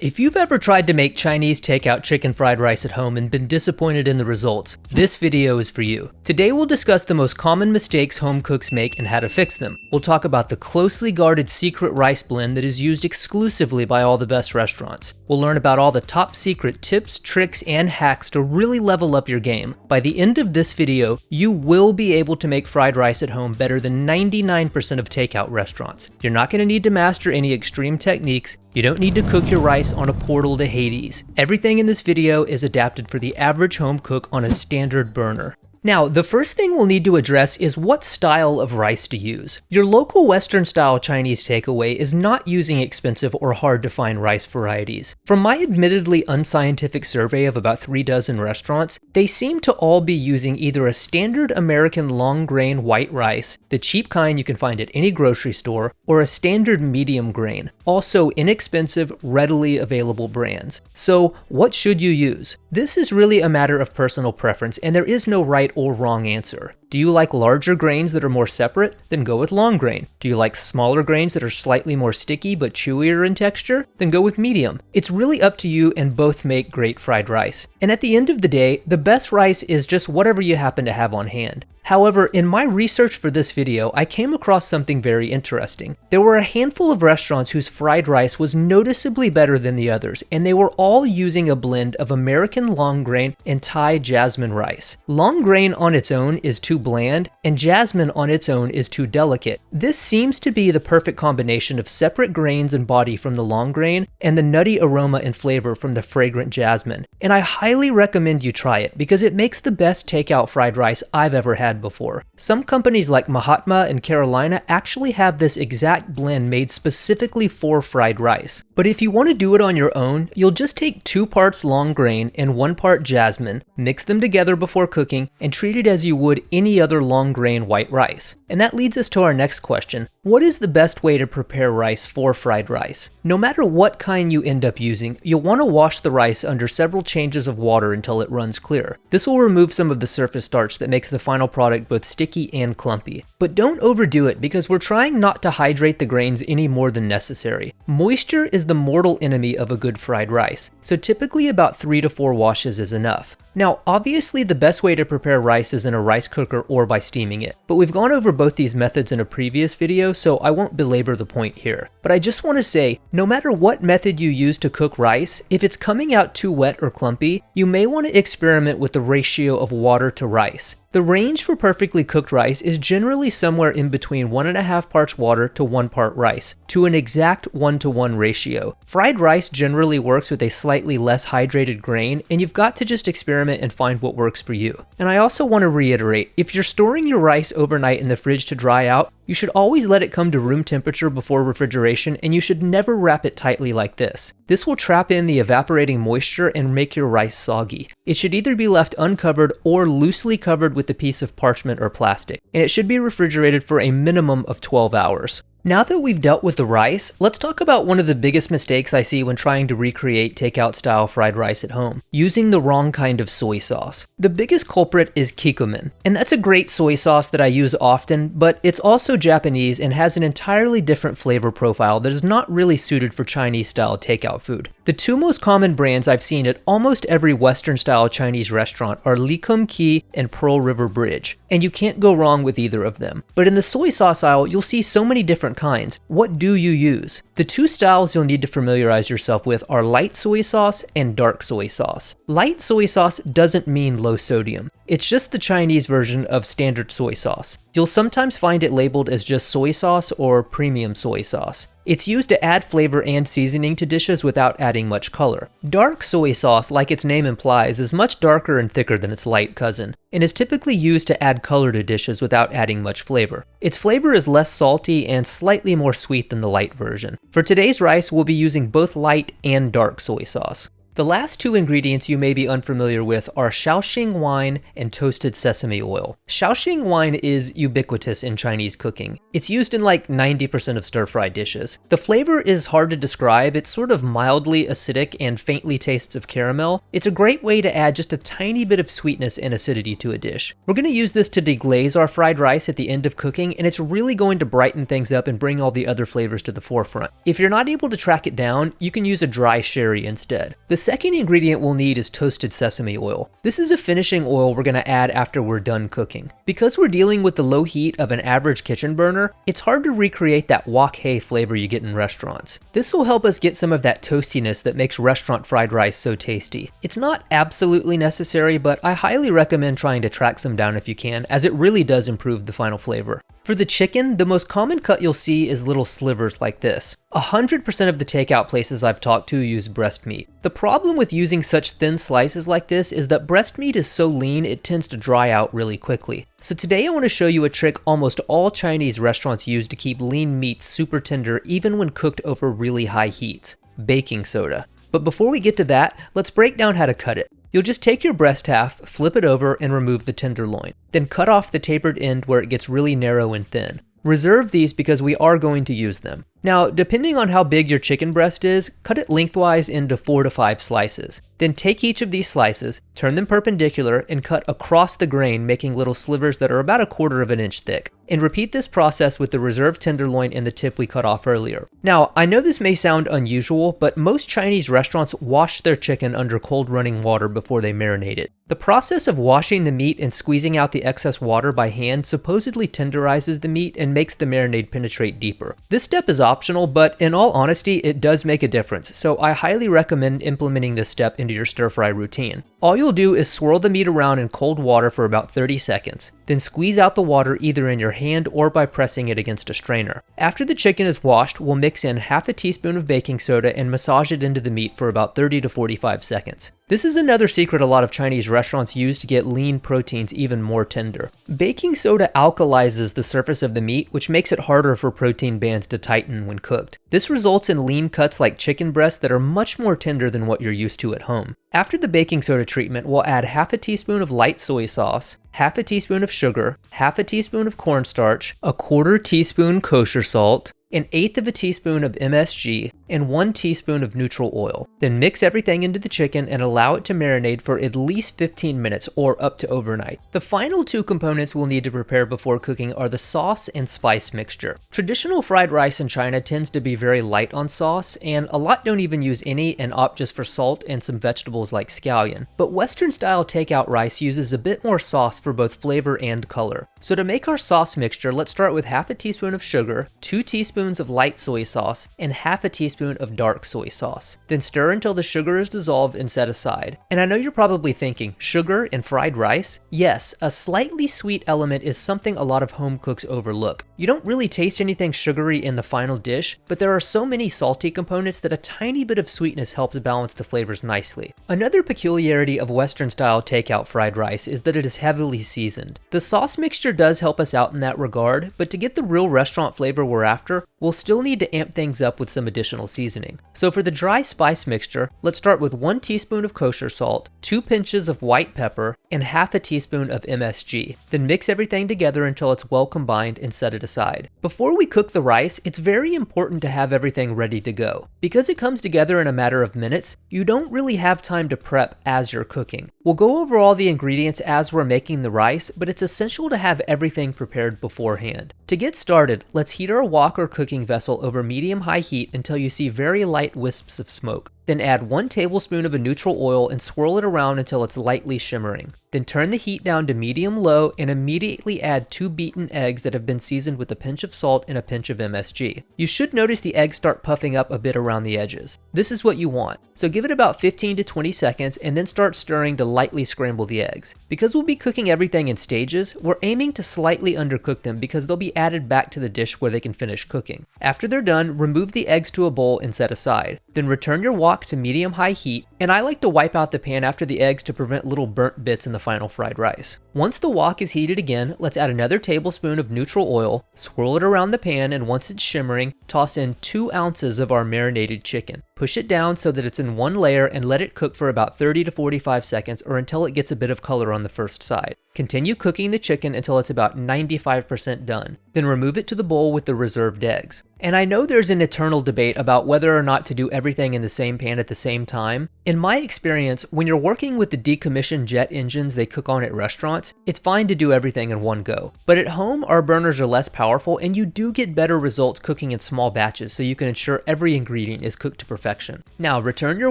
If you've ever tried to make Chinese takeout chicken fried rice at home and been disappointed in the results, this video is for you. Today we'll discuss the most common mistakes home cooks make and how to fix them. We'll talk about the closely guarded secret rice blend that is used exclusively by all the best restaurants. We'll learn about all the top secret tips, tricks, and hacks to really level up your game. By the end of this video, you will be able to make fried rice at home better than 99% of takeout restaurants. You're not going to need to master any extreme techniques. You don't need to cook your rice on a portal to Hades. Everything in this video is adapted for the average home cook on a standard burner. Now, the first thing we'll need to address is what style of rice to use. Your local Western style Chinese takeaway is not using expensive or hard to find rice varieties. From my admittedly unscientific survey of about 3 dozen restaurants, they seem to all be using either a standard American long grain white rice, the cheap kind you can find at any grocery store, or a standard medium grain, also inexpensive, readily available brands. So, what should you use? This is really a matter of personal preference, and there is no right or wrong answer. Do you like larger grains that are more separate? Then go with long grain. Do you like smaller grains that are slightly more sticky but chewier in texture? Then go with medium. It's really up to you, and both make great fried rice. And at the end of the day, the best rice is just whatever you happen to have on hand. However, in my research for this video, I came across something very interesting. There were a handful of restaurants whose fried rice was noticeably better than the others, and they were all using a blend of American long grain and Thai jasmine rice. Long grain on its own is too bland, and jasmine on its own is too delicate. This seems to be the perfect combination of separate grains and body from the long grain, and the nutty aroma and flavor from the fragrant jasmine. And I highly recommend you try it, because it makes the best takeout fried rice I've ever had before. Some companies like Mahatma and Carolina actually have this exact blend made specifically for fried rice. But if you want to do it on your own, you'll just take 2 parts long grain and 1 part jasmine, mix them together before cooking, and treat it as you would any other long grain white rice. And that leads us to our next question. What is the best way to prepare rice for fried rice? No matter what kind you end up using, you'll want to wash the rice under several changes of water until it runs clear. This will remove some of the surface starch that makes the final product both sticky and clumpy. But don't overdo it, because we're trying not to hydrate the grains any more than necessary. Moisture is the mortal enemy of a good fried rice, so typically about 3 to 4 washes is enough. Now, obviously the best way to prepare rice is in a rice cooker or by steaming it, but we've gone over both these methods in a previous video, so I won't belabor the point here. But I just want to say, no matter what method you use to cook rice, if it's coming out too wet or clumpy, you may want to experiment with the ratio of water to rice. The range for perfectly cooked rice is generally somewhere in between 1.5 parts water to 1 part rice, to an exact 1-to-1 ratio. Fried rice generally works with a slightly less hydrated grain, and you've got to just experiment and find what works for you. And I also want to reiterate, if you're storing your rice overnight in the fridge to dry out, you should always let it come to room temperature before refrigeration, and you should never wrap it tightly like this. This will trap in the evaporating moisture and make your rice soggy. It should either be left uncovered or loosely covered with a piece of parchment or plastic, and it should be refrigerated for a minimum of 12 hours. Now that we've dealt with the rice, let's talk about one of the biggest mistakes I see when trying to recreate takeout style fried rice at home: using the wrong kind of soy sauce. The biggest culprit is kikkoman, and that's a great soy sauce that I use often, but it's also Japanese and has an entirely different flavor profile that is not really suited for Chinese style takeout food. The 2 most common brands I've seen at almost every Western style Chinese restaurant are Likum Ki and Pearl River Bridge, and you can't go wrong with either of them. But in the soy sauce aisle, you'll see so many different kinds. What do you use? The 2 styles you'll need to familiarize yourself with are light soy sauce and dark soy sauce. Light soy sauce doesn't mean low sodium. It's just the Chinese version of standard soy sauce. You'll sometimes find it labeled as just soy sauce or premium soy sauce. It's used to add flavor and seasoning to dishes without adding much color. Dark soy sauce, like its name implies, is much darker and thicker than its light cousin, and is typically used to add color to dishes without adding much flavor. Its flavor is less salty and slightly more sweet than the light version. For today's rice, we'll be using both light and dark soy sauce. The last two ingredients you may be unfamiliar with are Shaoxing wine and toasted sesame oil. Shaoxing wine is ubiquitous in Chinese cooking. It's used in like 90% of stir-fry dishes. The flavor is hard to describe. It's sort of mildly acidic and faintly tastes of caramel. It's a great way to add just a tiny bit of sweetness and acidity to a dish. We're going to use this to deglaze our fried rice at the end of cooking, and it's really going to brighten things up and bring all the other flavors to the forefront. If you're not able to track it down, you can use a dry sherry instead. The second ingredient we'll need is toasted sesame oil. This is a finishing oil we're going to add after we're done cooking. Because we're dealing with the low heat of an average kitchen burner, it's hard to recreate that wok hei flavor you get in restaurants. This will help us get some of that toastiness that makes restaurant fried rice so tasty. It's not absolutely necessary, but I highly recommend trying to track some down if you can, as it really does improve the final flavor. For the chicken, the most common cut you'll see is little slivers like this. 100% of the takeout places I've talked to use breast meat. The problem with using such thin slices like this is that breast meat is so lean it tends to dry out really quickly. So today I want to show you a trick almost all Chinese restaurants use to keep lean meats super tender even when cooked over really high heats: baking soda. But before we get to that, let's break down how to cut it. You'll just take your breast half, flip it over, and remove the tenderloin. Then cut off the tapered end where it gets really narrow and thin. Reserve these because we are going to use them. Now, depending on how big your chicken breast is, cut it lengthwise into 4 to 5 slices. Then take each of these slices, turn them perpendicular, and cut across the grain, making little slivers that are about 1/4 of an inch thick. And repeat this process with the reserved tenderloin and the tip we cut off earlier. Now, I know this may sound unusual, but most Chinese restaurants wash their chicken under cold running water before they marinate it. The process of washing the meat and squeezing out the excess water by hand supposedly tenderizes the meat and makes the marinade penetrate deeper. This step is optional, but in all honesty, it does make a difference, so I highly recommend implementing this step into your stir-fry routine. All you'll do is swirl the meat around in cold water for about 30 seconds, then squeeze out the water either in your hand or by pressing it against a strainer. After the chicken is washed, we'll mix in half a teaspoon of baking soda and massage it into the meat for about 30 to 45 seconds. This is another secret a lot of Chinese restaurants use to get lean proteins even more tender. Baking soda alkalizes the surface of the meat, which makes it harder for protein bands to tighten when cooked. This results in lean cuts like chicken breasts that are much more tender than what you're used to at home. After the baking soda treatment, we'll add half a teaspoon of light soy sauce, half a teaspoon of sugar, half a teaspoon of cornstarch, 1/4 teaspoon kosher salt, 1/8 of a teaspoon of MSG, and 1 teaspoon of neutral oil. Then mix everything into the chicken and allow it to marinate for at least 15 minutes or up to overnight. The final two components we'll need to prepare before cooking are the sauce and spice mixture. Traditional fried rice in China tends to be very light on sauce, and a lot don't even use any and opt just for salt and some vegetables like scallion. But Western style takeout rice uses a bit more sauce for both flavor and color. So to make our sauce mixture, let's start with half a teaspoon of sugar, 2 teaspoons of light soy sauce, and half a teaspoon of dark soy sauce. Then stir until the sugar is dissolved and set aside. And I know you're probably thinking, sugar in fried rice? Yes, a slightly sweet element is something a lot of home cooks overlook. You don't really taste anything sugary in the final dish, but there are so many salty components that a tiny bit of sweetness helps balance the flavors nicely. Another peculiarity of Western style takeout fried rice is that it is heavily seasoned. The sauce mixture does help us out in that regard, but to get the real restaurant flavor we're after, we'll still need to amp things up with some additional seasoning. So for the dry spice mixture, let's start with 1 teaspoon of kosher salt, 2 pinches of white pepper, and half a teaspoon of MSG. Then mix everything together until it's well combined and set it aside. Before we cook the rice, it's very important to have everything ready to go. Because it comes together in a matter of minutes, you don't really have time to prep as you're cooking. We'll go over all the ingredients as we're making the rice, but it's essential to have everything prepared beforehand. To get started, let's heat our wok or cooking vessel over medium-high heat until you see very light wisps of smoke. Then add 1 tablespoon of a neutral oil and swirl it around until it's lightly shimmering. Then turn the heat down to medium-low and immediately add 2 beaten eggs that have been seasoned with a pinch of salt and a pinch of MSG. You should notice the eggs start puffing up a bit around the edges. This is what you want. So give it about 15 to 20 seconds and then start stirring to lightly scramble the eggs. Because we'll be cooking everything in stages, we're aiming to slightly undercook them because they'll be added back to the dish where they can finish cooking. After they're done, remove the eggs to a bowl and set aside. Then return your wok to medium-high heat, and I like to wipe out the pan after the eggs to prevent little burnt bits in the final fried rice. Once the wok is heated again, let's add another tablespoon of neutral oil, swirl it around the pan, and once it's shimmering, toss in 2 ounces of our marinated chicken. Push it down so that it's in one layer and let it cook for about 30 to 45 seconds or until it gets a bit of color on the first side. Continue cooking the chicken until it's about 95% done. Then remove it to the bowl with the reserved eggs. And I know there's an eternal debate about whether or not to do everything in the same pan at the same time. In my experience, when you're working with the decommissioned jet engines they cook on at restaurants, it's fine to do everything in one go. But at home, our burners are less powerful and you do get better results cooking in small batches so you can ensure every ingredient is cooked to perfection. Now return your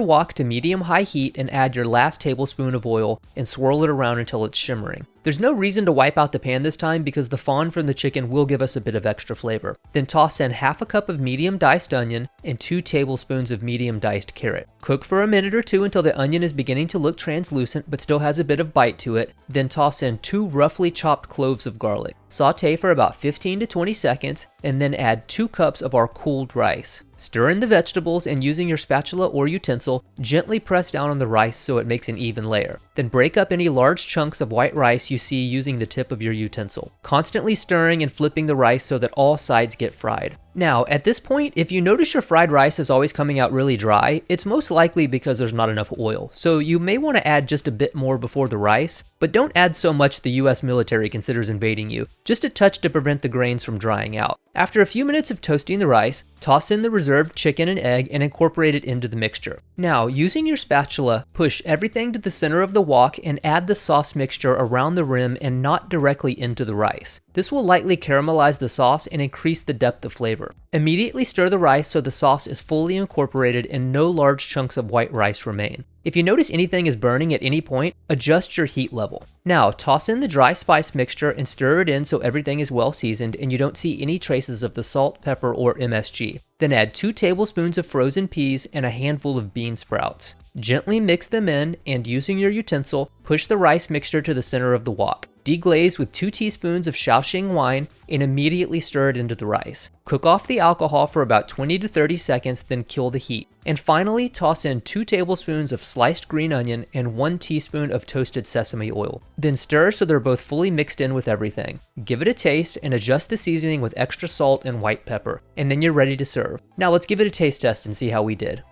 wok to medium-high heat and add your last tablespoon of oil and swirl it around until it's shimmering. There's no reason to wipe out the pan this time because the fond from the chicken will give us a bit of extra flavor. Then toss in half a cup of medium diced onion and 2 tablespoons of medium diced carrot. Cook for a minute or two until the onion is beginning to look translucent but still has a bit of bite to it. Then toss in 2 roughly chopped cloves of garlic. Saute for about 15 to 20 seconds and then add 2 cups of our cooled rice. Stir in the vegetables and using your spatula or utensil, gently press down on the rice so it makes an even layer. Then break up any large chunks of white rice you see using the tip of your utensil, constantly stirring and flipping the rice so that all sides get fried. Now, at this point, if you notice your fried rice is always coming out really dry, it's most likely because there's not enough oil. So you may want to add just a bit more before the rice, but don't add so much the US military considers invading you, just a touch to prevent the grains from drying out. After a few minutes of toasting the rice, toss in the reserved chicken and egg and incorporate it into the mixture. Now, using your spatula, push everything to the center of the wok and add the sauce mixture around the rim and not directly into the rice. This will lightly caramelize the sauce and increase the depth of flavor. Immediately stir the rice so the sauce is fully incorporated and no large chunks of white rice remain. If you notice anything is burning at any point, adjust your heat level. Now, toss in the dry spice mixture and stir it in so everything is well seasoned and you don't see any traces of the salt, pepper, or MSG. Then add 2 tablespoons of frozen peas and a handful of bean sprouts. Gently mix them in and using your utensil, push the rice mixture to the center of the wok. Deglaze with 2 teaspoons of Shaoxing wine and immediately stir it into the rice. Cook off the alcohol for about 20 to 30 seconds, then kill the heat. And finally, toss in 2 tablespoons of sliced green onion and 1 teaspoon of toasted sesame oil. Then stir so they're both fully mixed in with everything. Give it a taste and adjust the seasoning with extra salt and white pepper. And then you're ready to serve. Now let's give it a taste test and see how we did.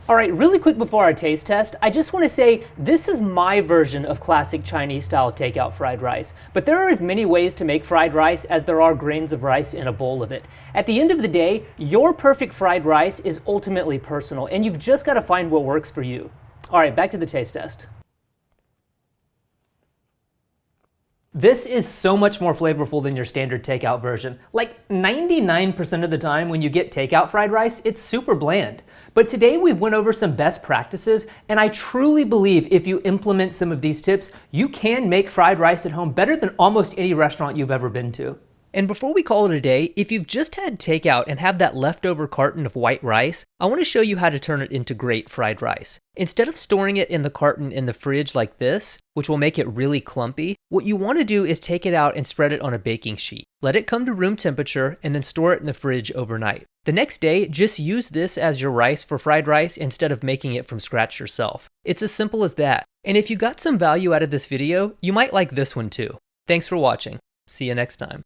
All right, really quick before our taste test, I just want to say this is my version of classic Chinese style takeout fried rice. But there are as many ways to make fried rice as there are grains of rice in a bowl of it. At the end of the day, your perfect fried rice is ultimately personal, and you've just got to find what works for you. All right, back to the taste test. This is so much more flavorful than your standard takeout version. Like 99% of the time when you get takeout fried rice, it's super bland. But today we've went over some best practices, and I truly believe if you implement some of these tips, you can make fried rice at home better than almost any restaurant you've ever been to. And before we call it a day, if you've just had takeout and have that leftover carton of white rice, I want to show you how to turn it into great fried rice. Instead of storing it in the carton in the fridge like this, which will make it really clumpy, what you want to do is take it out and spread it on a baking sheet. Let it come to room temperature and then store it in the fridge overnight. The next day, just use this as your rice for fried rice instead of making it from scratch yourself. It's as simple as that. And if you got some value out of this video, you might like this one too. Thanks for watching. See you next time.